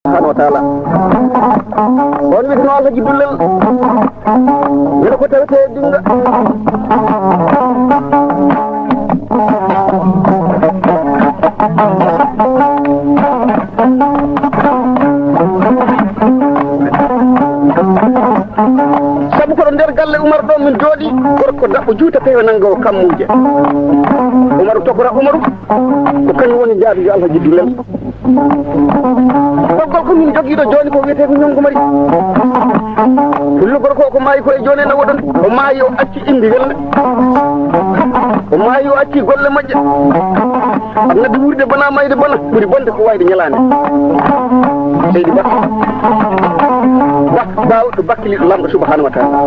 subhanahu wa ta'ala on wi no Allah jibullal ngel ko tawte dinga sabu ko nder galle Umar do min jodi gorko dabbo juuta pewe nango kammuje Umar tokora Umar ko kan woni jaadu yo Allah jibullal doggol ko min jogiiɗo joni ko wiyete ko ñongo mari hullugol ko maayi koye joni na wodon o maayi o acci indi welde o maayi o acci golle majje annabi wurde bana mayde bana ɓuri bonde ko wayde ñalande seydi ba bawɗo bakkiliɗo lamɗo subhanahu wa ta'ala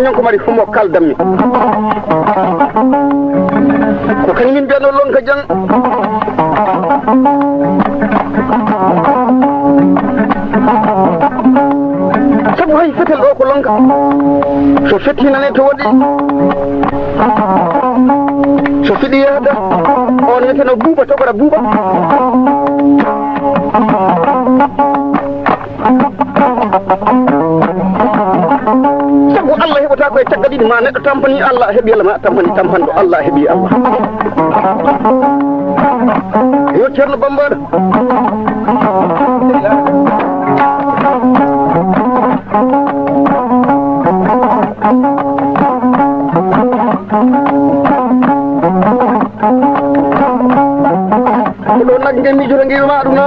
ñonko mari fumo kaldammi ko kañum min mbiyano lonka jang sabu hay fetel ɗo ko lonka so fettinane to waɗi so fiɗi yahda on wiyeteno buuba togora buuba sabu Allah heɓata koye caggal ɗiɗi ma neɗɗo tampani Allah heeɓi Allah ma tampani tampanɗo Allah heeɓi Allah yo ceerno bambado ɗo nagge miijoro ngewi ma ɗum na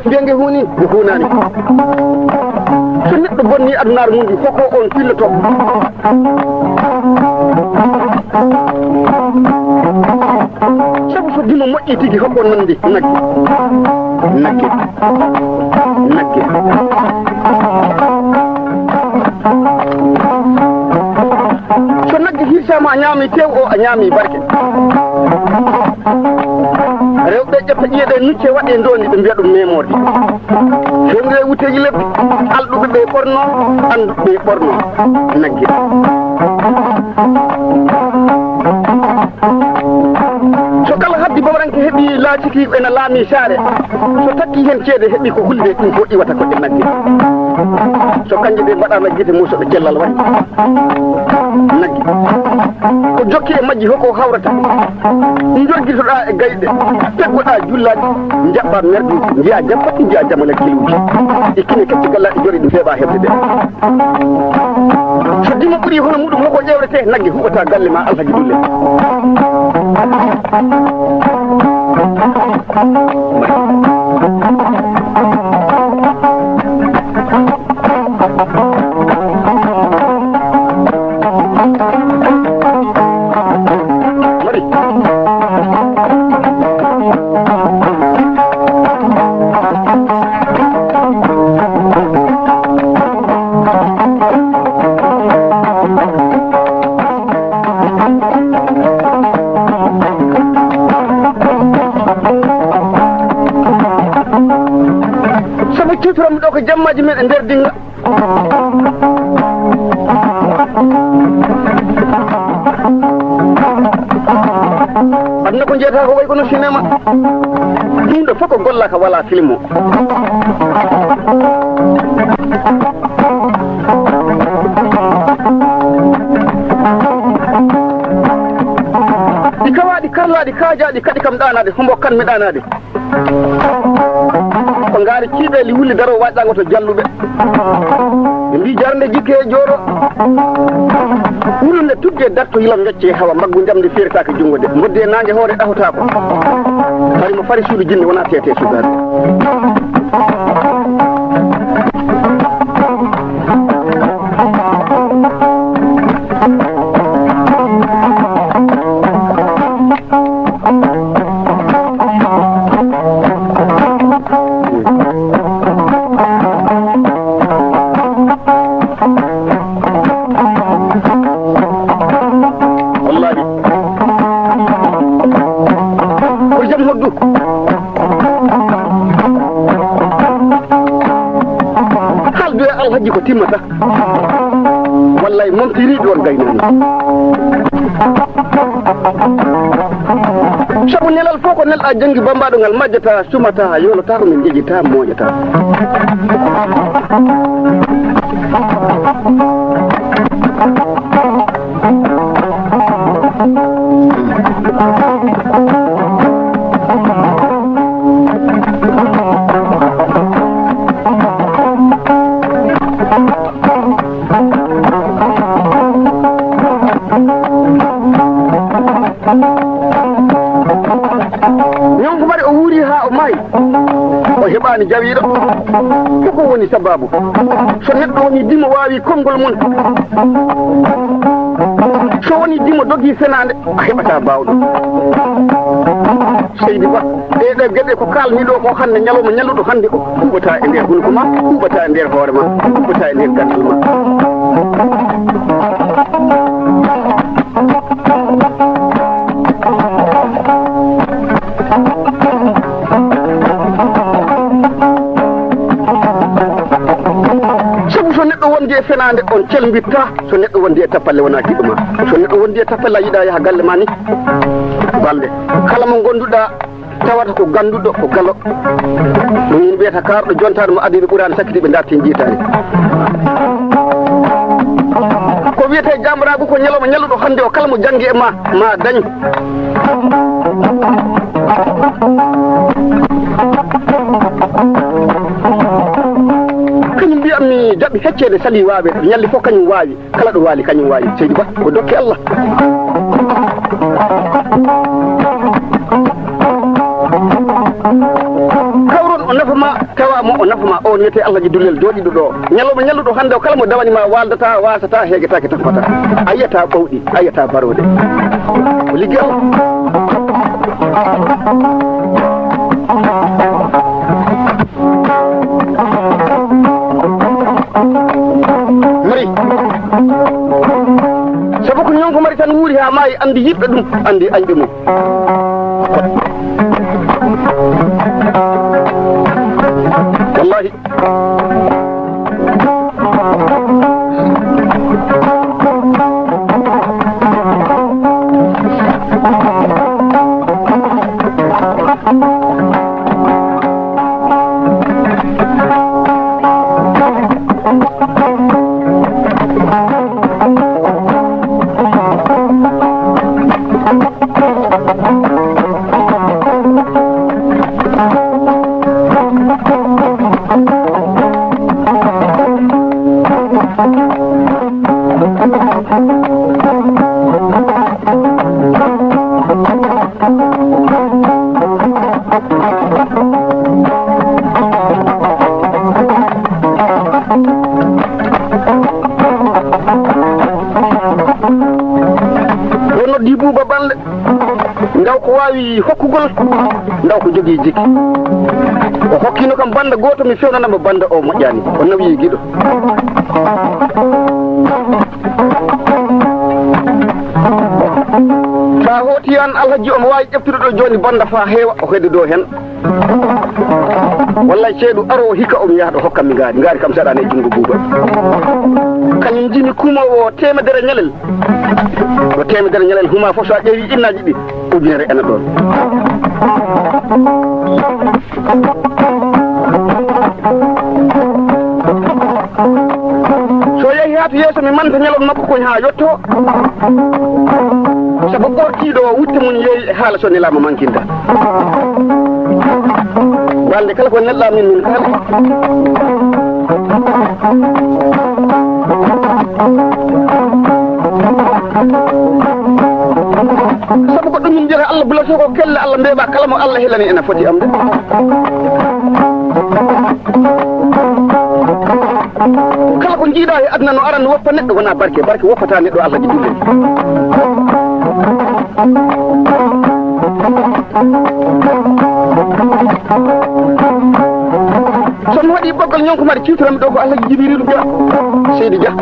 mbiyange huuni nde hunani so neɗɗo bonni adunaru mum foko on filloto sabu so dimo moƴƴi tigi hokko nandi nagge so nagge hirsama a ñaami tew o a ñaami barke rewɓe ƴetta ƴiyeɗe nucce waɗe ndoni ɓe mbiya ɗum memorde femre wuteji lebbi alɗuɓe ɓe ɓorno anduɓe ɓe ɓorno nagge so kala haddi bawranke heeɓi laaciki ena laami saare so takki hen ceede heeɓi ko hulde ɗum ko iwata koɗe nagge so kanje ɓe mbaɗama guite musoɓe cellal waɗi nagge ko jokki e majji hoko hawrata jorguitoɗa e gayɗe teggoɗa jullaji jaɓɓa merduji jiya jam fatti jiya jamala kiluji ikkine kecci gallaɗe jori ɗum heeɓa heɓde ɗe so dimo ɓuuri hono muɗum hoko ƴewrete nagge huɓata galle ma alhaji dulle cuturam ɗo ko jammaji men e nder dinga aduna ko jeeta ko way kono cinéma ɗum ɗo fof ko golla ka wala film o ɗi kawaɗi karlaɗi kajaɗi kadi kam ɗanade hombo kan mi ɗanade ko ngaari ciiɓe li wulli daro waɗɗango to jalluɓe ɓe mbi jarnde jikke e jooɗo wulunde tudde darto yilam wecce hawa maggu jamde feeretake junngo de mbodde nangue hoore ɗahota ko fari mo fari suudu jinne wona tete sugade haji ko timmata wallay montiriɗo on gaynani sabu nelal fof ko nelɗa janggi bambaɗo ngal majjata sumata yolata ko min jejita moƴata nionko mari o wuuri ha o maayi o heɓani jawiɗo koko woni sababu so neɗɗo woni dimo wawi konngol mum so woni dimo dogui fenade a heɓata bawɗo seydi ba ɗeɗe gueɗe ko kalniɗo ko hande ñalawma ñalluɗo hande o huɓata e nder hunko ma huɓata e nder hoore ma huɓata e nder gandal ma sabu so neɗɗo wondi e fenade on calbitta so neɗɗo wondi e tappalle wona giɗo ma so neɗɗo wondi e tappalle a yiiɗa yaaha galle ma ni balde kala mo gonduɗa tawata ko ganduɗo ko galo ɗum yimɓe mbiyata karɗo jontade mo adiɓe ɓuurani sakkiti ɓe darti jiitani ko wiyete jamragu ko ñalawma ñalluɗo hande o kala mo janggi e ma ma dañ kañum mbiyatmi jaɓi feccede sali waɓe ñalli fof kañum wawi kala ɗo waali kañum wawi seydi ba ko dokke Allah kawron o nafama tawama o nafama o wiyete Allah ji dullel jooɗiɗo ɗo ñalawma ñalluɗo hande o kala mo dawanima waldata wasata heeguetake tampata a yiyata ɓowɗi a yiyata barode ko ligguey mari sabu ko ñonko mari tan wuuri ha maayi andi yiɓɓe ɗum andi añɓe mum wallahi noddi buuba balle ndaw ko wawi hokkugol ndaw ko jogui jiki o hokkino kam banda goto mi fewnanamo banda o moƴƴani o nawi guiɗo sa hooti an alhaji omo wawi ƴeftude ɗo joni banda fa heewa o heddodo hen wallay ceeɗu aro hikka omi yaha ɗo hokkam mi ngaari kam saɗani e junngo buuba kañum jimi kumowo temedere ñalel o temedere ñalel huma fof so a ƴeewi innaji ɗi ujunere ena ɗon so yeehi ha naatu yeeso mi manta ñalon makko koñ ha yotto sabu ɓortiɗo o wutte mum yeeyi e haala so nelama mankinta balde kala ko neɗɗa min kaala sabu ko ɗum min mbiyata Allah bulato ko kelle Allah mbeɓa kala mo Allah helani ene foti amde kala ko jiiɗa e aduna no arande woppa neɗɗo wona barke barke woppata neɗɗo Allah jiɗɗude somi waɗi ɓoggol ñonko mari ciwtorami ɗo ko Allah jibiriɗum Dia Seydi Dia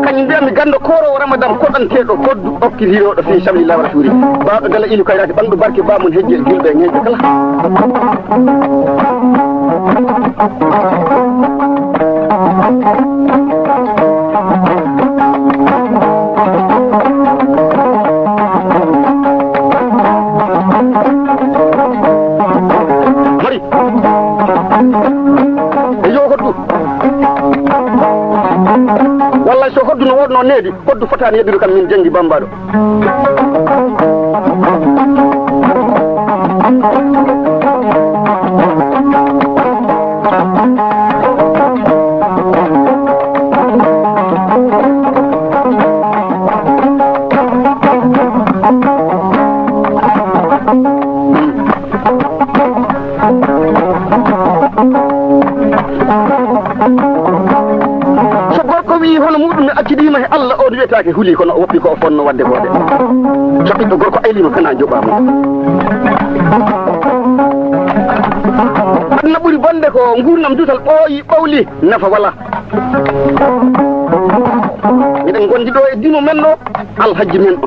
kañum mbiyami gando korowo ramadan koɗanteɗo koddu okkitiroɗo fi sabilillah wa rasuli bawɗo dala ilu kayrati ɓanɗu barke bamum hejje gilɓe e ñeeƴe kala mari e yo hoddu wallay so hoddu no wonno needi hoddu fotani yeddude kam min jengui bambado so gorko wi hono muɗum ne accidima e Allah o wiyetake huuli kono o woppi ko o fonno wadde ko de so ɓiɗɗo gorko aylima kana joɓama aduna ɓuuri bonde ko gurnam dutal ɓooyi ɓawli nafa wala miɗen gondi ɗo e dimo men ɗo alhaji men o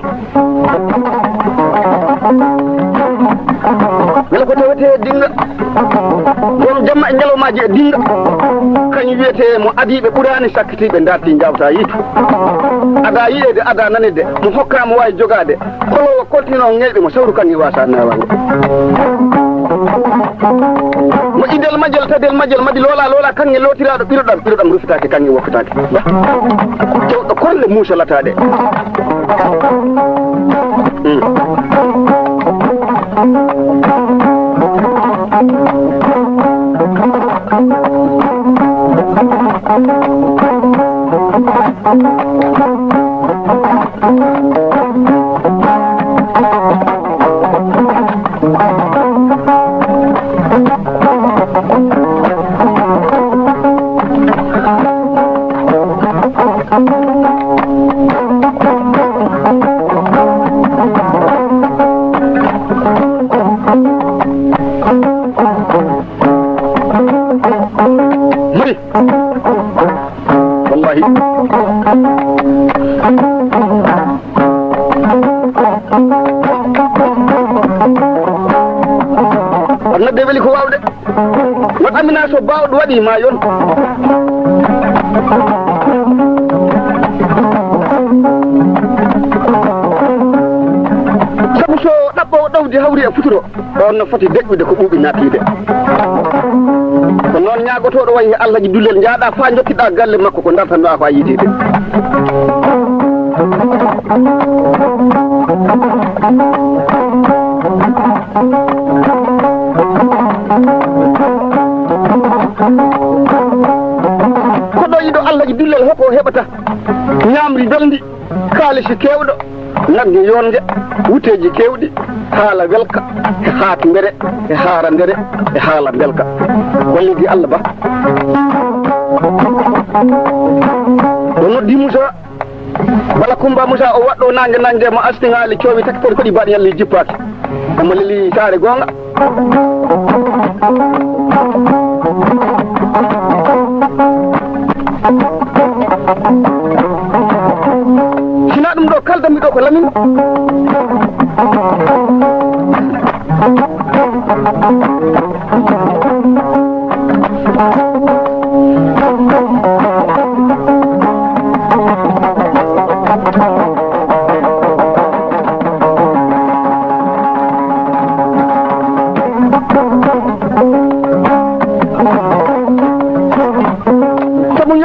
wela ko tawete dinga won jamma e ñalawmaji e dinga kañum wiyete mo adiɓe ɓurani sakkitiɓe darti jawta yiitu ada yiyede ada nanide mo hokkama wawi jogade kolowo continue o ŋeyɓe mo sawru kanni wasa nawango mo idel majjel tadel majjel madi loola kanŋe lootiraɗo ɓiroɗam rufitake kanŋe wokkatake cewɗo kolle musalataɗe wallahi annabde weli ko wawde wat amina so bawɗo waɗi ma yon sabu so ɗaɓɓowo ɗawdi hawri e futuro on no foti deƴƴude ko ɓuuɓi naatide ko noon ñagotoɗo wayi Allah ji dullel jaaɗa fa jokkiɗa galle makko ko dartanɗa fa yitede koɗo yiɗo Allah ji dullel hoko heɓata ñamri beldi kaalisi kewɗo nagge yonde wuteji kewɗi haala welka e haatu mbere e haara ndere e haala belka wallidi Allah ba o noddi Moussa walla Kumba Moussa o waɗɗo nangue mo astingali coowi taki poti koɗi mbaɗi yalli jippaki omo leli saare gonga sina ɗum ɗo kaldami ɗo ko lamin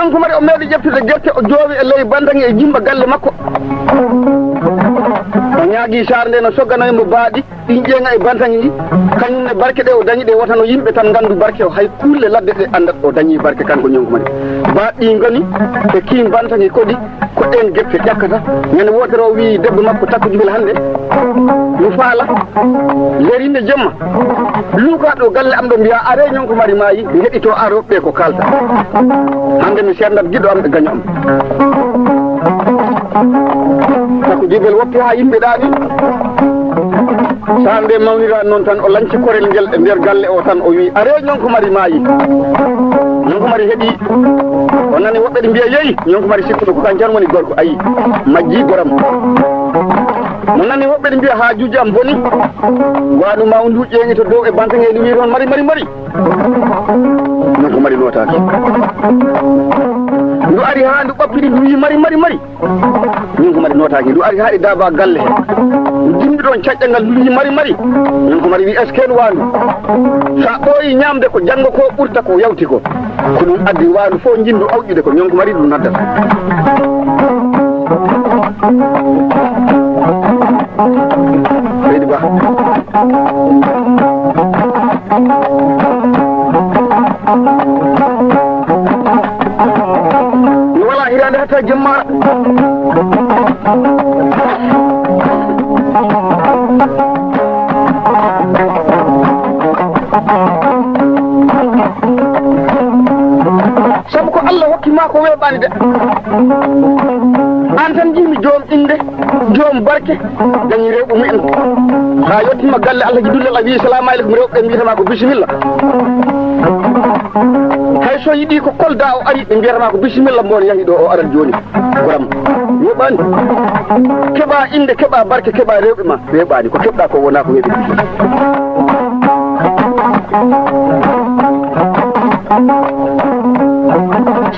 ñonko mari o meeɗi ƴeftude gerte o joowi e ley bandangi e jimba galle makko o ñaagui sar nde no sogganoymo baaɗi ɗin ƴeeŋa e bantangi ɗi kañumne barke ɗe o dañi ɗe wotano yimɓe tan gandu barke o hay kulle ladde ɗe andat o dañi barke kanko ñonko mari baaɗi goni e kiim bantangi koɗi ko ɗen gerte ƴakkata ñande wotere o wi debbo makko takko jubil hannde mi faala lerinde jemma luukaɗo galle am ɗo mbiya are ñonko mari maayi mi heɗito aroɓe ko kalta hande mi sendat giɗo am ɓe gaño am takko jibel woppi ha yimɓe ɗaɗi sa nde mawnira noon tan o lanci korel ngel e nder galle o tan o wi are ñonko mari maayi ñonko mari heeɗi o nani woɓɓe ɗe mbiya yeyi ñonko mari sikkuɗo ko kan tan woni gorko ayi majji goram mo nani woɓɓe ɗe mbiya haajuji am boni waɗu ma ndu ƴeeŋi to dow e bantaŋeɗi wi toon mari ñonko mari notaki ndu ari ha ndu ɓappiɗi ndu wi mari ñonko mari notaki ndu ari haɗi daaba galle ndu dimbi ɗon caƴƴangal ndu wi mari ñonko mari wi est ce que ɗu wandu sa ɓooyi ñamde ko janggo ko ɓurta ko yawti ko ɗum addi wandu fof jindu awƴude ko ñonko mari ɗum naddata seydi ba mi wala hirande hatta jemmara sabu ko Allah hokkima ko weeɓani de an tan jimi joom inde joom barke dañi rewɓe mumen ha yettima galle Allah ji dullal a wi salamu aleykum rewɓe mbiyatama ko bisimilla hay so yiiɗi ko Koldois o ari ɓe mbiyatama ko bisimilla mbon yahi ɗo o arat joni goram weeɓani keeɓa inde keeɓa barke keeɓa rewɓe ma weeɓani ko keɓɗa ko wona ko weeɓi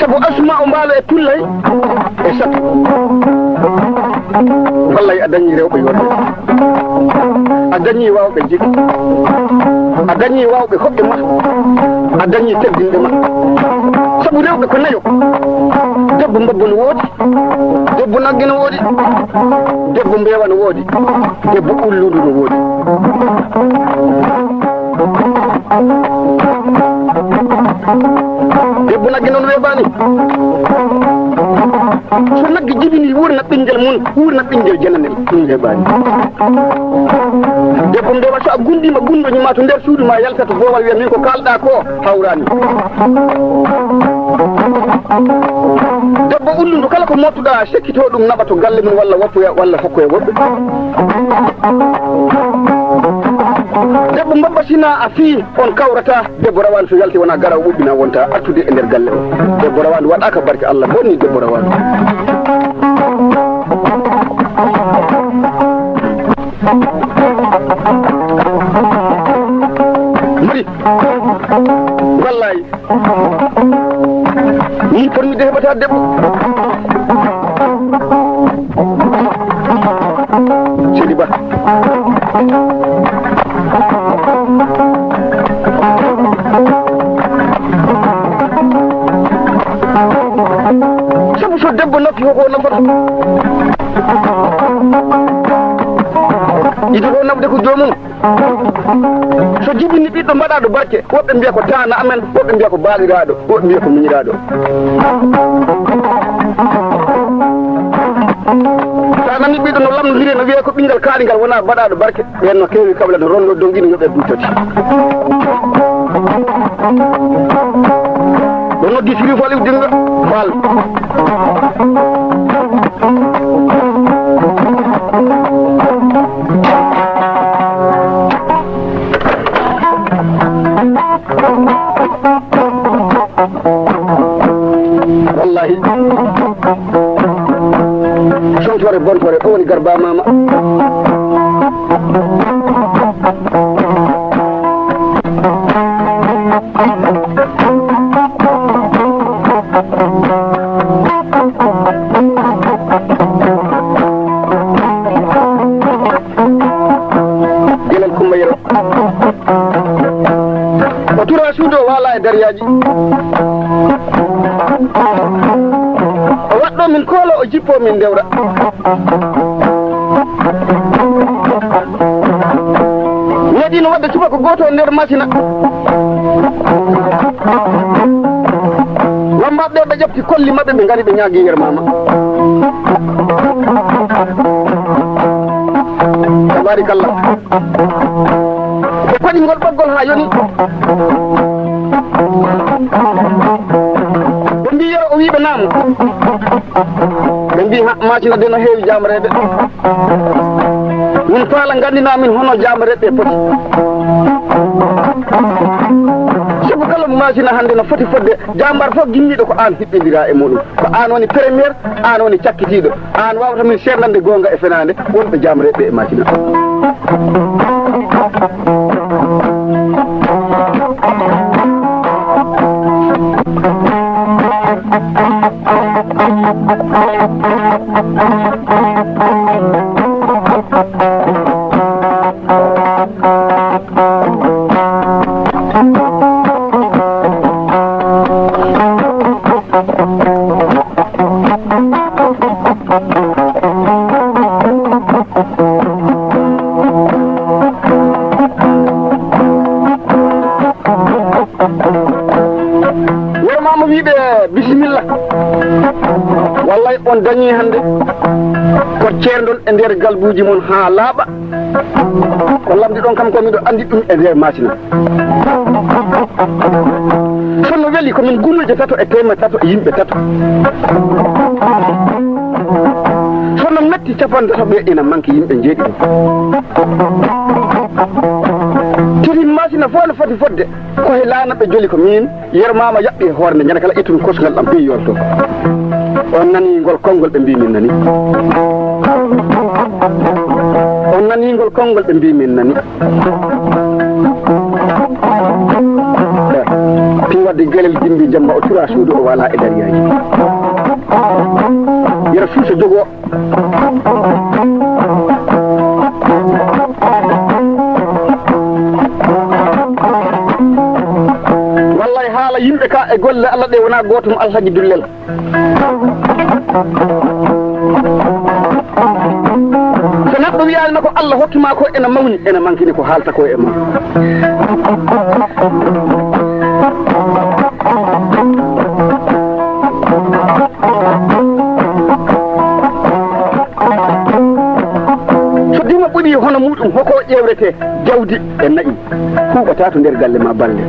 sabu asma o mbaalo e tullay e sato wallay a dañi rewɓe yorde a dañi wawɓe jigi a dañi wawɓe hoɓɓe ma a dañi teddinɗe ma sabu rewɓe ko nayo debbo mbabbo no woodi debbo nagge no woodi debbo mbeewa no woodi debbo ulludu no woodi debbo nagge noon weeɓani so nagge jibini wurna ɓinguel mum wurna ɓinguel jananel ɗum weeɓani debbo ndewa so a gundima gundoñima to nder suudu ma yaltata boowal wiya min ko kalɗa ko hawrani debbo ulludu kala ko mottuɗa sekkito ɗum naɓa to galle mum walla woppoya walla hokkoya woɓɓe debbo mbabbasina a fii on kawrata debbo rawani so yalti wona gara o ɓuɓɓina wonta artude e nder galle o debbo rawani waɗaka barke Allah bonni debbo rawani mari wallahi min ponmi de heɓata debbo seydi ba sabu so debbo noppi koko nafata yiɗi ko nafde ko jomum so jibini ɓiɗɗo mbaɗaɗo barke woɓɓe mbiya ko tana amen woɓɓe mbiya ko baaliraɗo woɓɓe mbiya ko muñiraɗo sa nani ɓiɗɗo no lamdodiri no wiye ko ɓingal kaaligal wona mbaɗaɗo barke ɓen no kewi kabla no ronno donguino yoɓe duttati o noddi siri faliw dinga fal wallahi sontore bontore ɗo woni garba mama gelal kumba yero o tura suudo wala e dariyaji o jippo min dewra meeɗino wadde subaka goto nder machine wambaɓe ɓe ƴefti kolli maɓɓe ɓe ngari ɓe ñaagui yermama tabarikallah ɓe paɗi ngol ɓoggol ha yoni ɓe mbi yero o wiɓe naamo ɓe mbi machine de no heewi jamareɓe min faala gandina min hono jamareɓe poti sabu kala machine hande no foti fodde jambar fof guinniɗo ko an hiɓɓidira e muɗum ko an woni premiére an woni cakkitiɗo an wawata min serdande gonga e fenade wonɓe jamareɓe e machine yermama wiɓe bisimilla wallay on dañi hande ko ceerdon e nder galbuji mon ha laaɓa ko lamdi ɗon kam ko miɗo andi ɗum e nder machine sonno weeli komin gumuje tato e temedde tato e yimɓe tato sonno metti capanɗe taɓe ina manque yimɓe jeeɗiɗo tiri machine fof no foti fodde koye laana ɓe joli ko min yermama yaɓɓi e hoore nde ñande kala ittumi kosgal ɗam ɓe yolto on nani ngol konngol ɓe mbi min nani on nani ngol konngol ɓe mbi min nani pi wadde guelel dimbi jamma o tura suudu o wala e dariyaji yera suusa jogo wallay haala yimɓe ka e golle Allah ɗe wona gotum alhaji dullel so neɗɗo wiyani ko Allah hokkima ko ena mawni ena mankini ko haalta ko e ma so dima ɓuuri hono muɗum hoko ƴewrete jawdi e nayi huɓata to nder galle ma balle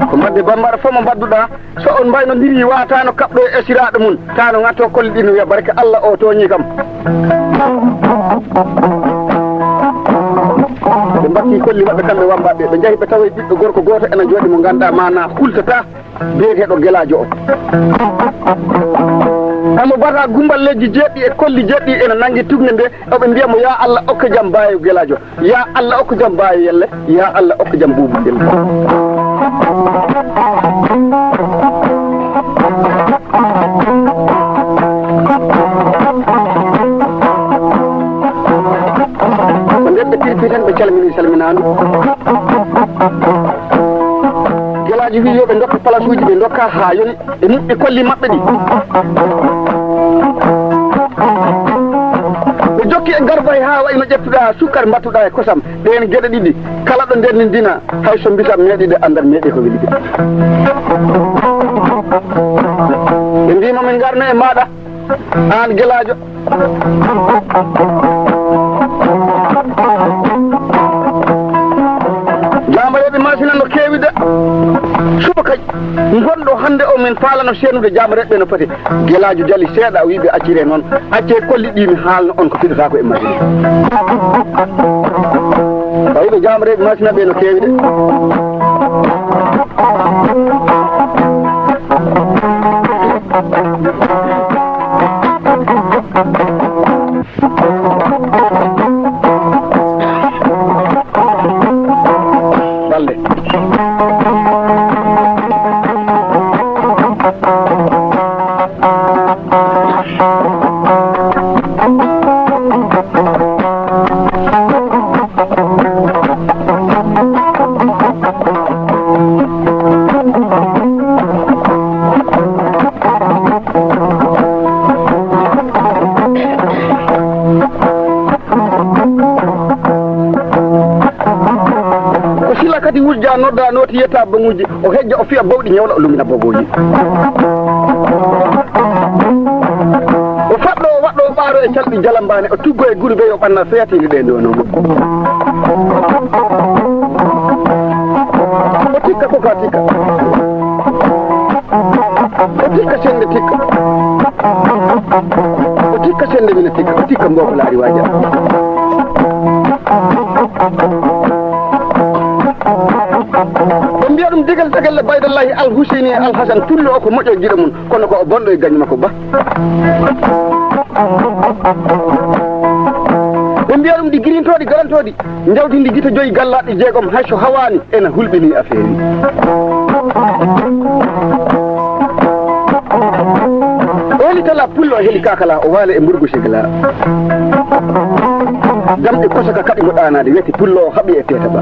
ko madde bambara fof mo mbadduɗa so on mbaynodiri watano kaɓɗo e esiraɗo mum tano gatto kolli ɗi no wiya barke Allah o toñi kam ɓe mbatti kolli maɓɓe kamɓe wambaɓe ɓe jaahi ɓe tawa ɓiɗɗo gorko goto ena jooɗi mo ganduɗa mana hultata biyeteɗo guelajo o amo bata gumballeji jeɗɗi e kolli jeɗɗi ena nanggui tugne nde oɓe mbiyamo ya Allah okka jaam mbayo guelajo ya Allah okka jaam mbayo yelle ya Allah okka jaam bubuɗel ko nden ɓe tirpi tan ɓe calmini salminanu guelaji wi yo ɓe dokka place uji ɓe dokka ha yoni e muɓɓi kolli maɓɓe ɗi ɓe jokki e garbay ha wayno ƴettuɗa sukkar mbattuɗa e kosam ɗen gueɗe ɗiɗi kala ɗo nder dina hay so mbisam meeɗide andal meeɗi ko weli ɓe mbima min garno e maɗa an guelajo jamareɓe masina no kewi de subaka gonɗo hande o min falano senude jamareɓe no foti guelajo jali seeɗa wiɓe accire noon acce kolli ɗi mi haalno on ko fiɗata ko e masine tawiɓe jamareɓe masina ɓe no kewi de balde kila kadi wujja nodda noti yetta banguji o hejja o fiya bawɗi ñewla o lumina boboji o faɗɗo waɗɗo ɓaaro e calɗi jalambane o tuggo e guri ɓe yo ɓanna seyatini ɗe ndo noon o tikka ko ka tikka o tikka sende tikka o tikka sende mina tikka o tikka mboko laari waja o mbiya ɗum digal tagalle baydallahi al huseyni e al hasan tullo o ko moƴƴo giɗo mum kono ko o bonɗo e gañuma ko ba o mbiya ɗum ɗi girintoɗi garantoɗi jawtidi guita joyi gallaɗe jeegom hayso hawani ena hulɓini affaire o weli tala pullo o heeli kakala o waala e mburgu sigla jamɗe kosaka kaɗi go ɗanade wiyete pullo o haaɓi e teta ba